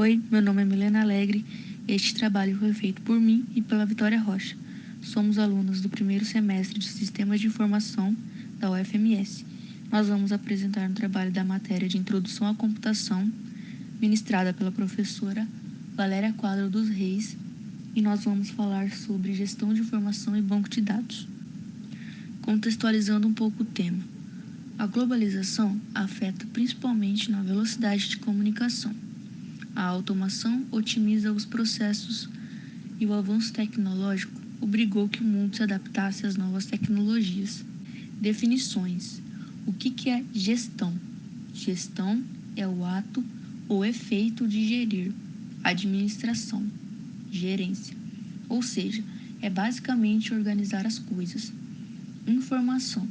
Oi, meu nome é Milena Alegre. Este trabalho foi feito por mim e pela Vitória Rocha. Somos alunos do primeiro semestre de Sistemas de Informação da UFMS. Nós vamos apresentar um trabalho da matéria de Introdução à Computação, ministrada pela professora Valéria Quadro dos Reis, e nós vamos falar sobre gestão de informação e banco de dados. Contextualizando um pouco o tema. A globalização afeta principalmente na velocidade de comunicação. A automação otimiza os processos e o avanço tecnológico obrigou que o mundo se adaptasse às novas tecnologias. Definições. O que é gestão? Gestão é o ato ou efeito de gerir. Administração. Gerência. Ou seja, é basicamente organizar as coisas. Informação.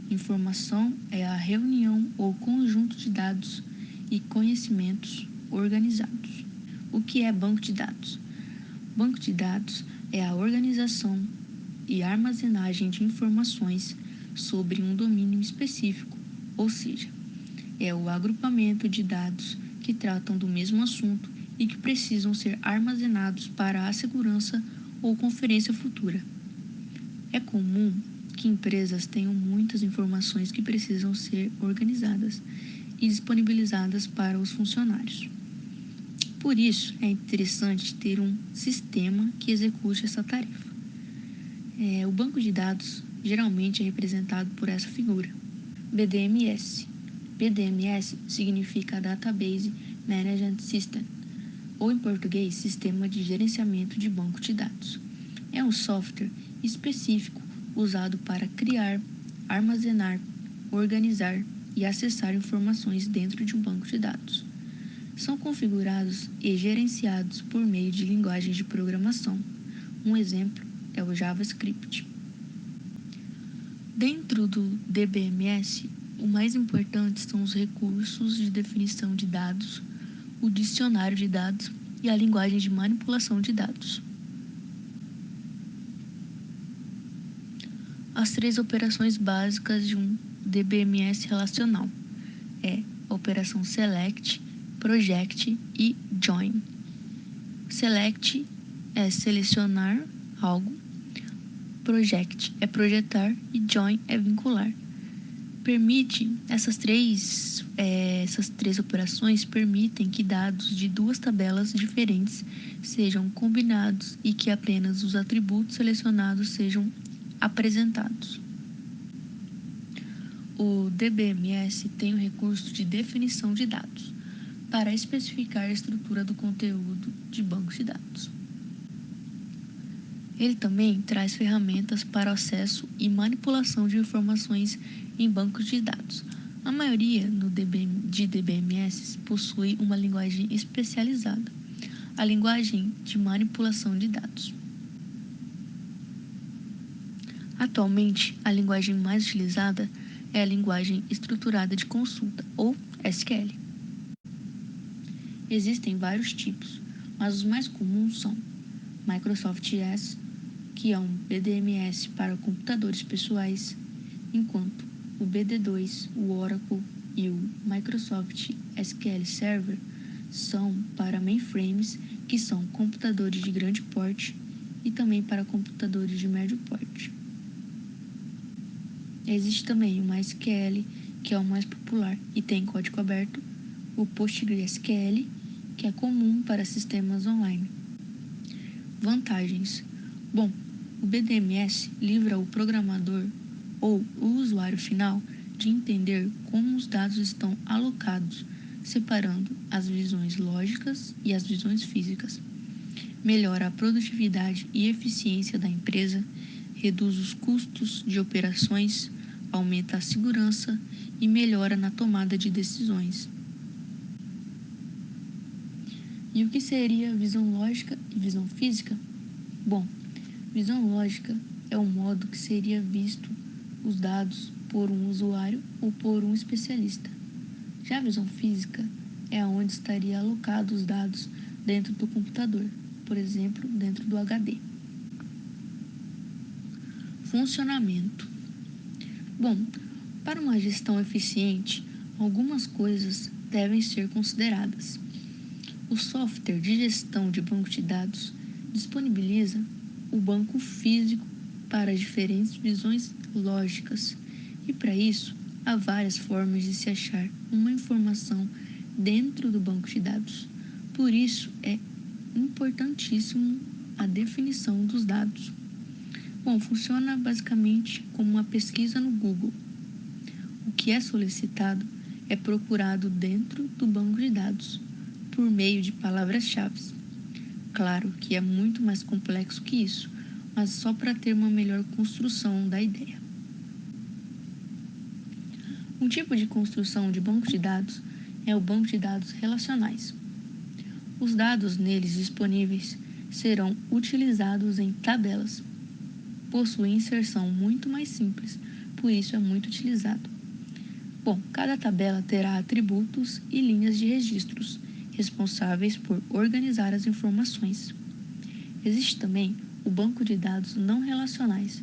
Informação é a reunião ou conjunto de dados e conhecimentos organizados. O que é banco de dados? Banco de dados é a organização e armazenagem de informações sobre um domínio específico, ou seja, é o agrupamento de dados que tratam do mesmo assunto e que precisam ser armazenados para a segurança ou conferência futura. É comum que empresas tenham muitas informações que precisam ser organizadas e disponibilizadas para os funcionários. Por isso, é interessante ter um sistema que execute essa tarefa. O banco de dados geralmente é representado por essa figura, BDMS. BDMS significa Database Management System, ou em português, Sistema de Gerenciamento de Banco de Dados. É um software específico usado para criar, armazenar, organizar e acessar informações dentro de um banco de dados. São configurados e gerenciados por meio de linguagens de programação. Um exemplo é o JavaScript. Dentro do DBMS, o mais importante são os recursos de definição de dados, o dicionário de dados e a linguagem de manipulação de dados. As 3 operações básicas de um DBMS relacional é a operação select, project e join. Select é selecionar algo, project é projetar e join é vincular. Essas três operações permitem que dados de 2 tabelas diferentes sejam combinados e que apenas os atributos selecionados sejam apresentados. O DBMS tem o recurso de definição de dados para especificar a estrutura do conteúdo de bancos de dados. Ele também traz ferramentas para acesso e manipulação de informações em bancos de dados. A maioria de DBMS possui uma linguagem especializada, a linguagem de manipulação de dados. Atualmente, a linguagem mais utilizada é a linguagem estruturada de consulta, ou SQL. Existem vários tipos, mas os mais comuns são Microsoft S, que é um BDMS para computadores pessoais, enquanto o BD2, o Oracle e o Microsoft SQL Server são para mainframes, que são computadores de grande porte, e também para computadores de médio porte. Existe também o MySQL, que é o mais popular e tem código aberto, o PostgreSQL, que é comum para sistemas online. Vantagens. Bom, o BDMS livra o programador ou o usuário final de entender como os dados estão alocados, separando as visões lógicas e as visões físicas. Melhora a produtividade e eficiência da empresa, reduz os custos de operações, aumenta a segurança e melhora na tomada de decisões. E o que seria visão lógica e visão física? Bom, visão lógica é o modo que seria visto os dados por um usuário ou por um especialista. Já a visão física é onde estaria alocados os dados dentro do computador, por exemplo, dentro do HD. Funcionamento. Bom, para uma gestão eficiente, algumas coisas devem ser consideradas. O software de gestão de banco de dados disponibiliza o banco físico para diferentes visões lógicas, e para isso há várias formas de se achar uma informação dentro do banco de dados. Por isso é importantíssimo a definição dos dados. Bom, funciona basicamente como uma pesquisa no Google. O que é solicitado é procurado dentro do banco de dados, por meio de palavras-chave. Claro que é muito mais complexo que isso, mas só para ter uma melhor construção da ideia. Um tipo de construção de banco de dados é o banco de dados relacionais. Os dados neles disponíveis serão utilizados em tabelas. Possui inserção muito mais simples, por isso é muito utilizado. Bom, cada tabela terá atributos e linhas de registros, responsáveis por organizar as informações. Existe também o banco de dados não relacionais.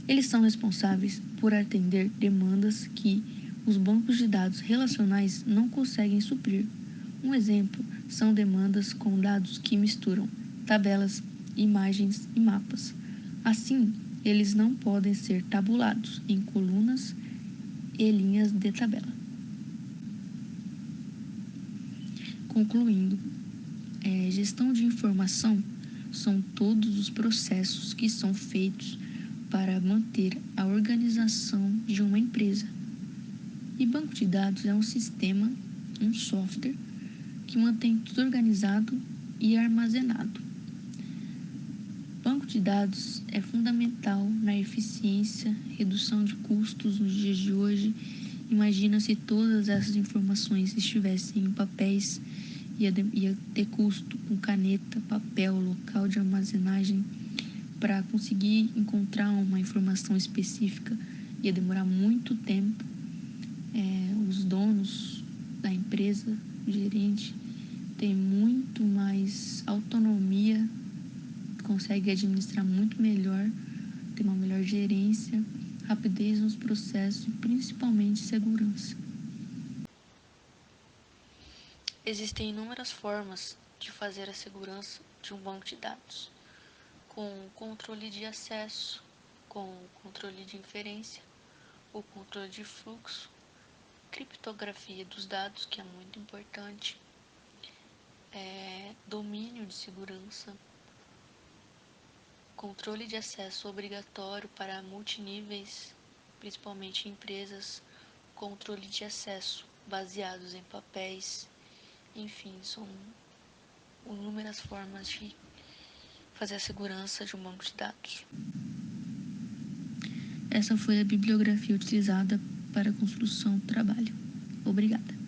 Eles são responsáveis por atender demandas que os bancos de dados relacionais não conseguem suprir. Um exemplo são demandas com dados que misturam tabelas, imagens e mapas. Assim, eles não podem ser tabulados em colunas e linhas de tabela. Concluindo, gestão de informação são todos os processos que são feitos para manter a organização de uma empresa. E banco de dados é um sistema, um software, que mantém tudo organizado e armazenado. Banco de dados é fundamental na eficiência, redução de custos nos dias de hoje. Imagina se todas essas informações estivessem em papéis, ia ter custo com caneta, papel, local de armazenagem. Para conseguir encontrar uma informação específica ia demorar muito tempo. Os donos da empresa, o gerente, tem muito mais autonomia, consegue administrar muito melhor, ter uma melhor gerência, rapidez nos processos e principalmente segurança. Existem inúmeras formas de fazer a segurança de um banco de dados, com controle de acesso, com controle de inferência, o controle de fluxo, criptografia dos dados, que é muito importante, domínio de segurança, controle de acesso obrigatório para multiníveis, principalmente em empresas, controle de acesso baseados em papéis, enfim, são inúmeras formas de fazer a segurança de um banco de dados. Essa foi a bibliografia utilizada para a construção do trabalho. Obrigada.